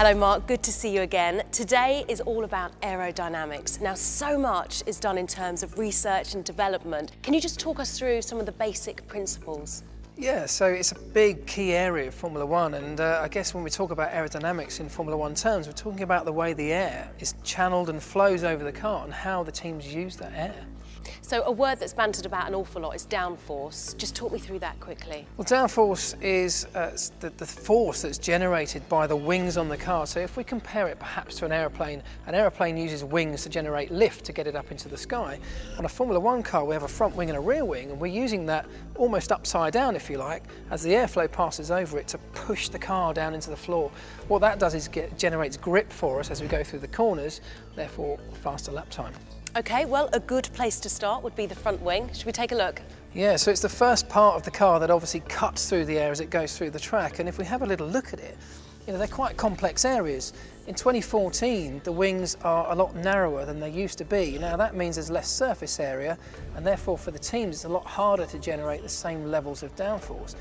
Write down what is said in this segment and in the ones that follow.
Hello Mark, good to see you again. Today is all about aerodynamics. Now so much is done in terms of research and development. Can you just talk us through some of the basic principles? Yeah, so it's a big key area of Formula One, and I guess when we talk about aerodynamics in Formula One terms, we're talking about the way the air is channeled and flows over the car and how the teams use that air. So a word that's bantered about an awful lot is downforce. Just talk me through that quickly. Well, downforce is the force that's generated by the wings on the car. So if we compare it perhaps to an aeroplane uses wings to generate lift to get it up into the sky. On a Formula One car, we have a front wing and a rear wing, and we're using that almost upside down, if you like, as the airflow passes over it to push the car down into the floor. What that does is generates grip for us as we go through the corners, therefore faster lap time. Okay, well, a good place to start would be the front wing. Should we take a look? Yeah, so it's the first part of the car that obviously cuts through the air as it goes through the track, and if we have a little look at it, they're quite complex areas. In 2014, the wings are a lot narrower than they used to be. Now that means there's less surface area, and therefore for the teams it's a lot harder to generate the same levels of downforce.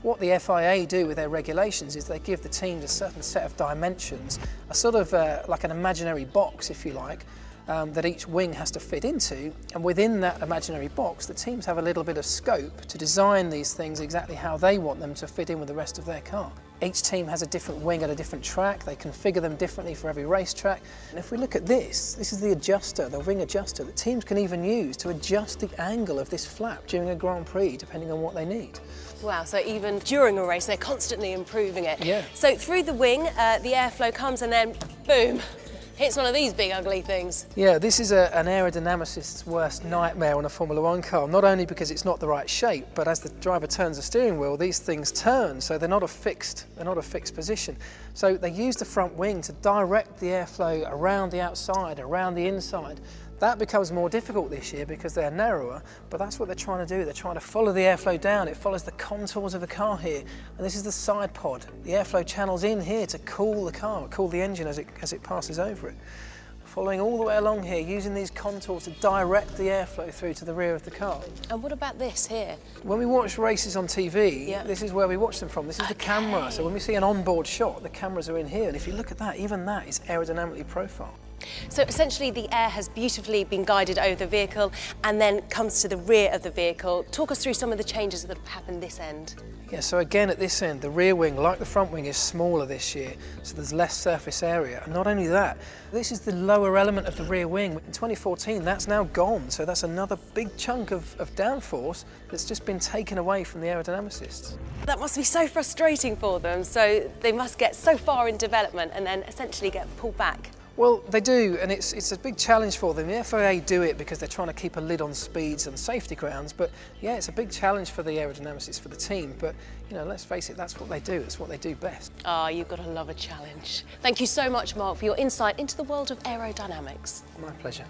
What the FIA do with their regulations is they give the teams a certain set of dimensions, a sort of like an imaginary box, if you like, that each wing has to fit into, and within that imaginary box the teams have a little bit of scope to design these things exactly how they want them to fit in with the rest of their car. Each team has a different wing at a different track, they configure them differently for every racetrack, and if we look at this is the adjuster, the wing adjuster that teams can even use to adjust the angle of this flap during a Grand Prix depending on what they need. Wow, so even during a race they're constantly improving it. Yeah. So through the wing the airflow comes and then boom, hits one of these big ugly things. Yeah, this is an aerodynamicist's worst nightmare on a Formula One car, not only because it's not the right shape, but as the driver turns the steering wheel, these things turn, so they're not a fixed position. So they use the front wing to direct the airflow around the outside, around the inside. That becomes more difficult this year because they're narrower, but that's what they're trying to do. They're trying to follow the airflow down. It follows the contours of the car here. And this is the side pod. The airflow channels in here to cool the car, cool the engine as it passes over it. Following all the way along here, using these contours to direct the airflow through to the rear of the car. And what about this here? When we watch races on TV, yeah, this is where we watch them from. This is the camera. So when we see an onboard shot, the cameras are in here. And if you look at that, even that is aerodynamically profiled. So essentially the air has beautifully been guided over the vehicle and then comes to the rear of the vehicle. Talk us through some of the changes that have happened this end. Yeah, so again at this end, the rear wing, like the front wing, is smaller this year, so there's less surface area. And not only that, this is the lower element of the rear wing. In 2014, that's now gone, so that's another big chunk of downforce that's just been taken away from the aerodynamicists. That must be so frustrating for them, so they must get so far in development and then essentially get pulled back. Well, they do, and it's a big challenge for them. The FIA do it because they're trying to keep a lid on speeds and safety grounds, but yeah, it's a big challenge for the aerodynamicists, for the team, but let's face it, that's what they do. It's what they do best. Ah, you've got to love a challenge. Thank you so much, Mark, for your insight into the world of aerodynamics. My pleasure.